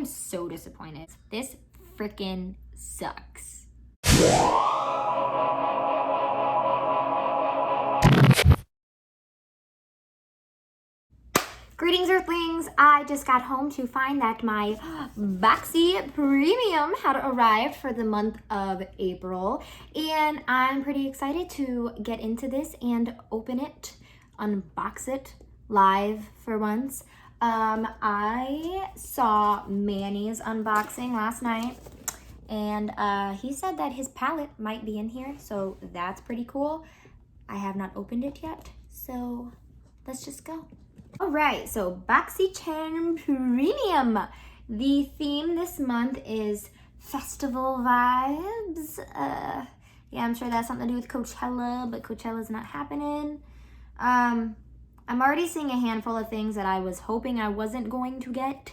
am so disappointed. This freaking sucks. Greetings, Earthlings! I just got home to find that my Boxy Premium had arrived for the month of April, and I'm pretty excited to get into this and open it, unbox it live for once. I saw Manny's unboxing last night, and he said that his palette might be in here, so that's pretty cool. I have not opened it yet, so let's just go. All right, so Boxy Charm Premium. The theme this month is festival vibes. Yeah, I'm sure that's something to do with Coachella, but Coachella's not happening. I'm already seeing a handful of things that I was hoping I wasn't going to get,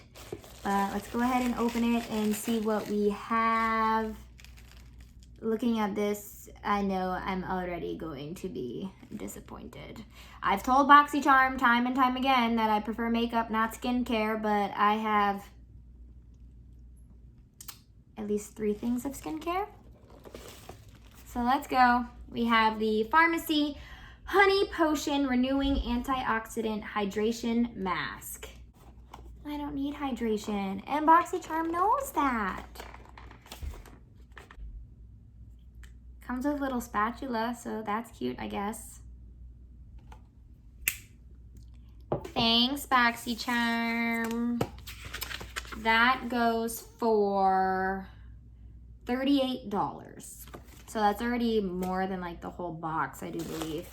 but let's go ahead and open it and see what we have. Looking at this, I know I'm already going to be disappointed. I've told Boxy Charm time and time again that I prefer makeup, not skincare, but I have at least 3 things of skincare. So let's go. We have the Farmacy Honey Potion Renewing Antioxidant Hydration Mask. I don't need hydration, and Boxy Charm knows that. Comes with a little spatula, so that's cute, I guess. Thanks, Boxy Charm. That goes for $38. So that's already more than like the whole box, I do believe.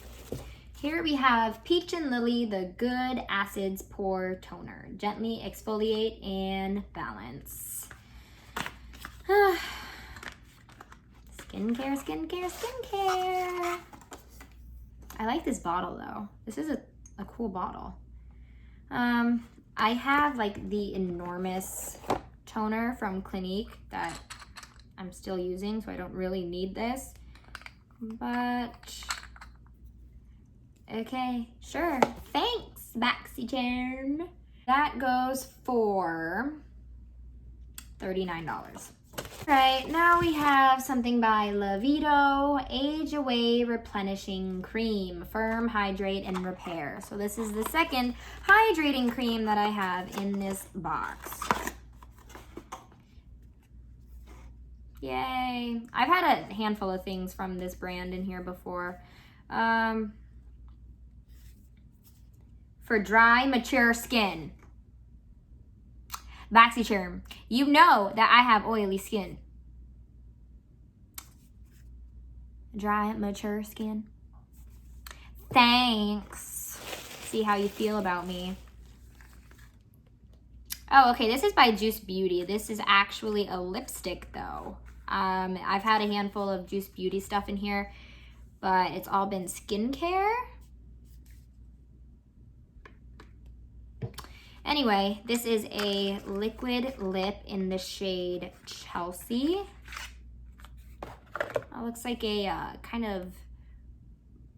Here we have Peach and Lily, the Good Acids Pore Toner. Gently exfoliate and balance. Skincare, skincare, skincare. I like this bottle though. This is a cool bottle. I have like the enormous toner from Clinique that I'm still using, so I don't really need this. But, okay, sure. Thanks, Boxy Charm. That goes for $39. Right, now we have something by Lavish, Age Away Replenishing Cream, Firm, Hydrate, and Repair. So this is the second hydrating cream that I have in this box. Yay. I've had a handful of things from this brand in here before. For dry, mature skin. Boxy Charm, you know that I have oily skin. Dry, mature skin. Thanks. See how you feel about me. Oh, okay, this is by Juice Beauty. This is actually a lipstick though. I've had a handful of Juice Beauty stuff in here, but it's all been skincare. Anyway, this is a liquid lip in the shade Chelsea. It looks like a kind of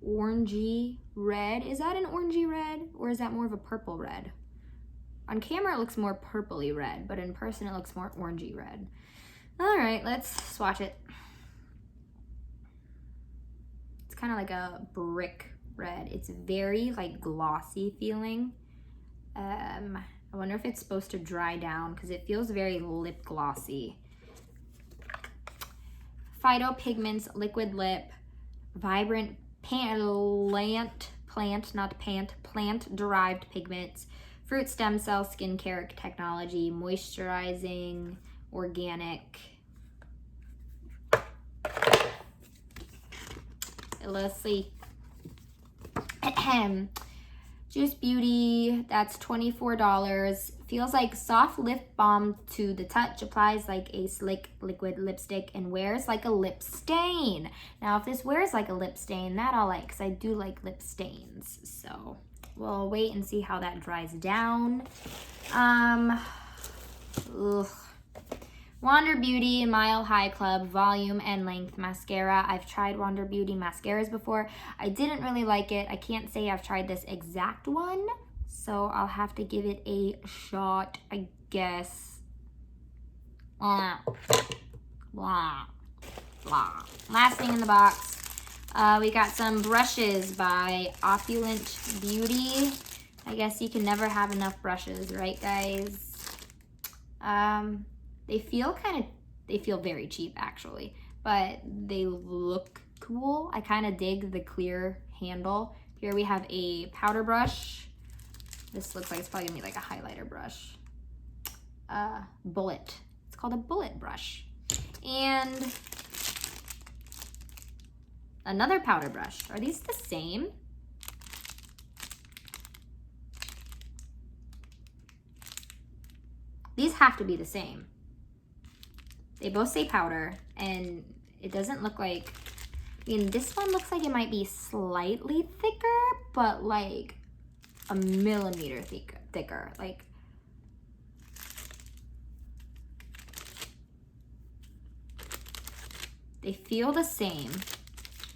orangey red. Is that an orangey red, or is that more of a purple red? On camera, it looks more purpley red, but in person, it looks more orangey red. All right, let's swatch it. It's kind of like a brick red. It's very like glossy feeling. I wonder if it's supposed to dry down because it feels very lip glossy. Phytopigments, liquid lip, vibrant plant-derived pigments, fruit stem cell skincare technology, moisturizing, organic. Let's see. Juice Beauty, that's $24. Feels like soft lip balm to the touch, applies like a slick liquid lipstick, and wears like a lip stain. Now, if this wears like a lip stain, that I'll like, because I do like lip stains. So we'll wait and see how that dries down. Wander Beauty Mile High Club Volume and Length Mascara. I've tried Wander Beauty mascaras before. I didn't really like it. I can't say I've tried this exact one, so I'll have to give it a shot, I guess. Blah. Blah. Blah. Last thing in the box. We got some brushes by Opulent Beauty. I guess you can never have enough brushes, right, guys? They feel very cheap, actually, but they look cool. I kind of dig the clear handle. Here we have a powder brush. This looks like it's probably gonna be like a highlighter brush. Bullet. It's called a bullet brush. And another powder brush. Are these the same? These have to be the same. They both say powder, and it doesn't look like, I mean, this one looks like it might be slightly thicker, but like a millimeter thicker. Like, they feel the same.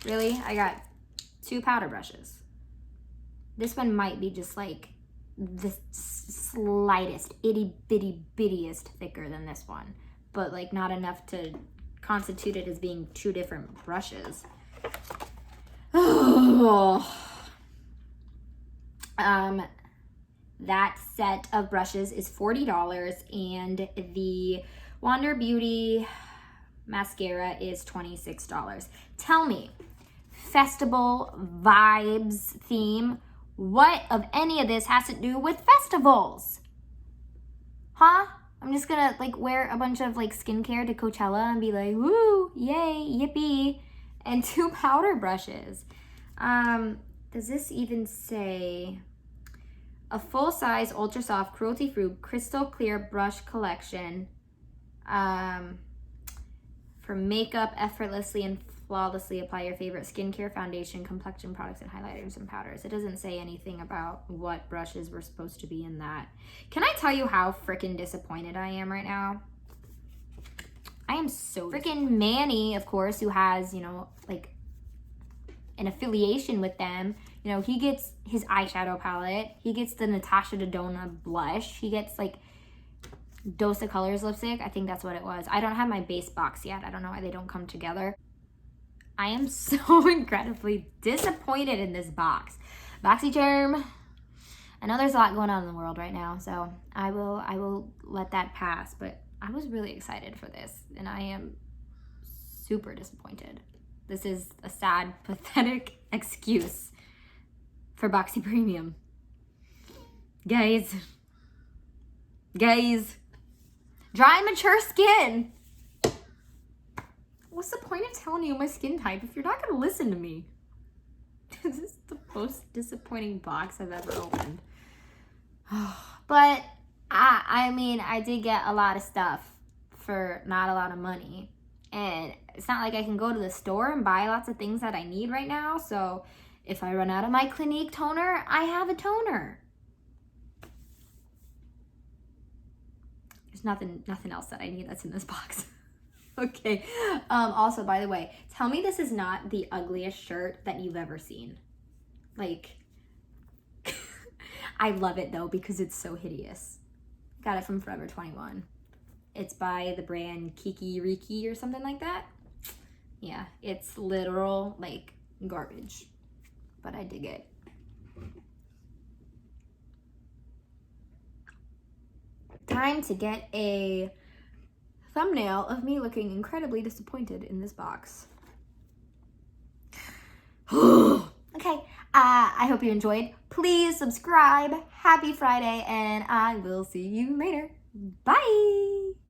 Really? I got 2 powder brushes. This one might be just like the slightest, itty bitty bittiest thicker than this one, but like not enough to constitute it as being 2 different brushes. Oh. That set of brushes is $40, and the Wander Beauty mascara is $26. Tell me, festival vibes theme, what of any of this has to do with festivals? Huh? I'm just gonna like wear a bunch of like skincare to Coachella and be like, woo, yay, yippee, and 2 powder brushes. Does this even say a full-size, ultra-soft, cruelty-free, crystal clear brush collection for makeup, effortlessly and flawlessly apply your favorite skincare, foundation, complexion products, and highlighters and powders. It doesn't say anything about what brushes were supposed to be in that. Can I tell you how freaking disappointed I am right now? I am so freaking Manny, of course, who has, you know, like an affiliation with them. You know, he gets his eyeshadow palette. He gets the Natasha Denona blush. He gets like Dose of Colors lipstick. I think that's what it was. I don't have my base box yet. I don't know why they don't come together. I am so incredibly disappointed in this box. Boxy Charm. I know there's a lot going on in the world right now, so I will let that pass, but I was really excited for this, and I am super disappointed. This is a sad, pathetic excuse for Boxy Premium. Guys, dry and mature skin. What's the point of telling you my skin type if you're not gonna listen to me? This is the most disappointing box I've ever opened. But I mean, I did get a lot of stuff for not a lot of money. And it's not like I can go to the store and buy lots of things that I need right now. So if I run out of my Clinique toner, I have a toner. There's nothing else that I need that's in this box. Okay. Also, by the way, tell me this is not the ugliest shirt that you've ever seen. Like, I love it though because it's so hideous. Got it from Forever 21. It's by the brand Kiki Riki or something like that. Yeah, it's literal like garbage, but I dig it. Time to get a thumbnail of me looking incredibly disappointed in this box. Okay, I hope you enjoyed. Please subscribe. Happy Friday, and I will see you later. Bye.